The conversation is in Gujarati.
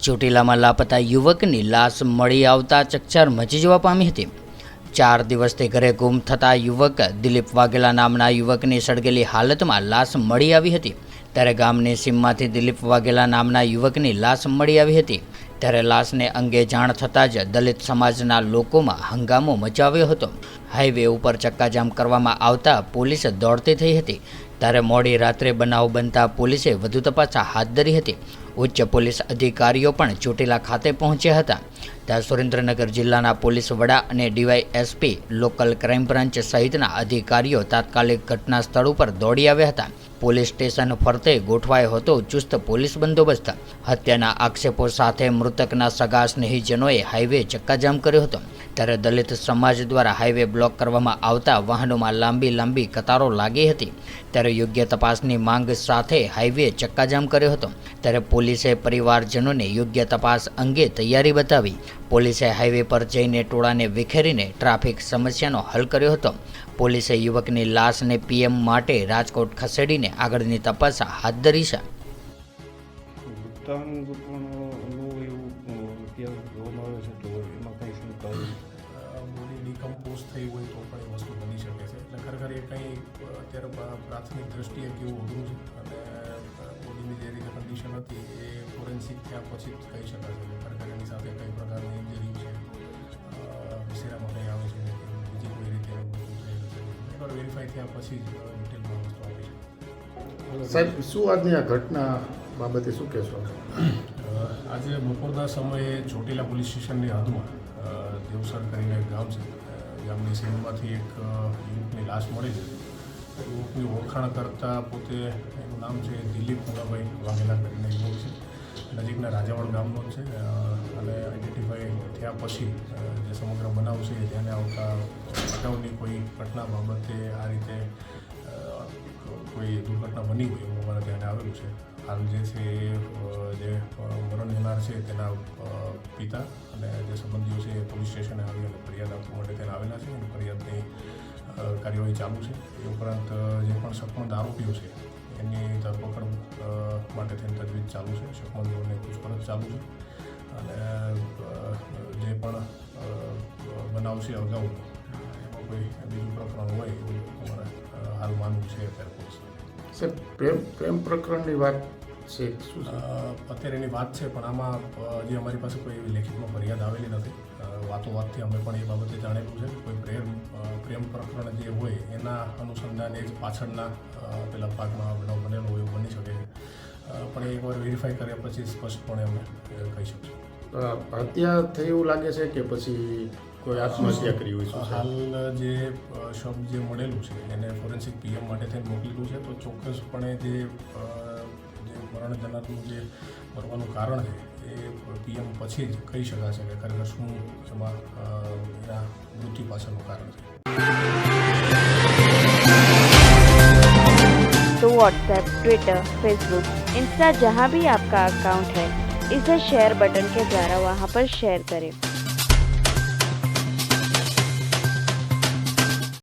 ચોટીલામાં લાપતા યુવકની લાશ મળી આવતા ચકચાર મચી જવા પામી હતી। 4 દિવસથી ઘરે ગુમ થતા યુવક દિલીપ વાઘેલા નામના યુવકની સળગેલી હાલતમાં લાશ મળી આવી હતી। ત્યારે ગામની સીમમાંથી દિલીપ વાઘેલા નામના યુવકની લાશ મળી આવી હતી। ત્યારે લાશને અંગે જાણ થતાં જ દલિત સમાજના લોકોમાં હંગામો મચાવ્યો હતો। હાઈવે ઉપર ચક્કાજામ કરવામાં આવતા પોલીસ દોડતી થઈ હતી। ત્યારે મોડી રાત્રે બનાવ બનતા પોલીસે વધુ તપાસ હાથ ધરી હતી। ઉચ્ચ પોલીસ અધિકારીઓ પણ ચોટીલા ખાતે પહોંચ્યા હતા। ત્યાં સુરેન્દ્રનગર જિલ્લાના પોલીસ વડા અને ડીવાયએસપી લોકલ ક્રાઇમ બ્રાન્ચ સહિતના અધિકારીઓ તાત્કાલિક ઘટના સ્થળ ઉપર દોડી આવ્યા હતા। પોલીસ સ્ટેશન ફરતે ગોઠવાયો હતો ચુસ્ત પોલીસ બંદોબસ્ત। હત્યાના આક્ષેપો સાથે મૃતકના સગા સ્નેહીજનોએ હાઈવે ચક્કાજામ કર્યો હતો। ત્યારે દલિત સમાજ દ્વારા હાઈવે બ્લોક કરવામાં આવતા વાહનોમાં લાંબી કતારો લાગી હતી। ત્યારે યોગ્ય તપાસની માંગ સાથે હાઈવે ચક્કાજામ કર્યો હતો। ત્યારે પોલીસે પરિવારજનોને યોગ્ય તપાસ અંગે તૈયારી બતાવી। પોલીસે હાઈવે પર જઈને ટોળાને વિખેરીને ટ્રાફિક સમસ્યાનો હલ કર્યો હતો। પોલીસે યુવકની લાશને પીએમ માટે રાજકોટ ખસેડીને આગળની તપાસ હાથ ધરી છે। બોડી ડિકમ્પોઝ થઈ હોય તો પણ એ વસ્તુ બની શકે છે। એટલે ખરેખર એ કંઈ અત્યારે પ્રાથમિક દ્રષ્ટિએ કેવું અઘરું છે અને બોડીની જે રીતે કન્ડિશન હતી એ ફોરેન્સિક થયા પછી જ કહી શકાશે કે ખરેખર એની સાથે કઈ પ્રકારની ઇન્જરી છે, વિશેરામાં કંઈ આવે છે કે બીજી કોઈ રીતે થયેલું છે, એકવાર વેરીફાઈ થયા પછી જ ડિટેલમાં વસ્તુ આવી છે। સાહેબ, શું આજની આ ઘટના બાબતે શું કહેશો? આજે બપોરના સમયે ચોટીલા પોલીસ સ્ટેશનની હદમાં દેવસર કરીને એક ગામ છે, ગામની સીમમાંથી એક યુવકની લાશ મળી છે। યુવકની ઓળખાણ કરતાં પોતે એનું નામ છે દિલીપ મુલાભાઈ વાઘેલા કરીને યુવક છે, નજીકના રાજાવાડ ગામનો છે અને આઈડેન્ટિફાઈ થયા પછી જે સમગ્ર બનાવ છે એ ધ્યાને આવતા અગાઉની કોઈ ઘટના બાબતે આ રીતે કોઈ દુર્ઘટના બની હોય એવું અમારા ધ્યાને આવેલું છે। હાલ જે છે જે મરણ જનાર છે તેના પિતા અને જે સંબંધીઓ છે એ પોલીસ સ્ટેશને આવી અને ફરિયાદ આપવા માટે તેને આવેલા છે અને ફરિયાદની કાર્યવાહી ચાલુ છે। એ ઉપરાંત જે પણ શકમંદ આરોપીઓ છે એની ધરપકડ માટે તેની તજવીજ ચાલુ છે। શકમંદોની પૂછપરછ ચાલુ છે અને જે પણ બનાવ છે અગાઉ એમાં કોઈ બીજું પ્રકરણ હોય એવું અમારે હાલ માનવું છે અત્યારે પોલીસ। સર, પ્રેમ પ્રકરણની વાત છે શું? અત્યારે એની વાત છે પણ આમાં જે અમારી પાસે કોઈ એવી લેખિતમાં ફરિયાદ આવેલી નથી। વાતોવાતથી અમે પણ એ બાબતે જાણેલું છે કોઈ પ્રેમ પ્રકરણ જે હોય એના અનુસંધાને જ પાછળના પેલા ભાગમાં બનાવ બનેલો હોય એવું બની શકે છે પણ એકવાર વેરીફાઈ કર્યા પછી સ્પષ્ટપણે અમે કહી શકીશું। હત્યા થઈ એવું લાગે છે કે પછી કોઈ આત્મહત્યા કરી હોય? હાલ જે શબ જે મળેલું છે એને ફોરેન્સિક પીએમ માટે થઈને મોકલેલું છે તો ચોક્કસપણે જે મરણ જનારનું જે મરવાનું કારણ છે એ પીએમ પછી જ કહી શકાશે કે ખરેખર શું એમાં એના મૃત્યુ પાછળનું કારણ છે। तो व्हाट्सएप, ट्विटर, फेसबुक, इंस्टा जहाँ भी आपका अकाउंट है इसे शेयर बटन के द्वारा वहाँ पर शेयर करें।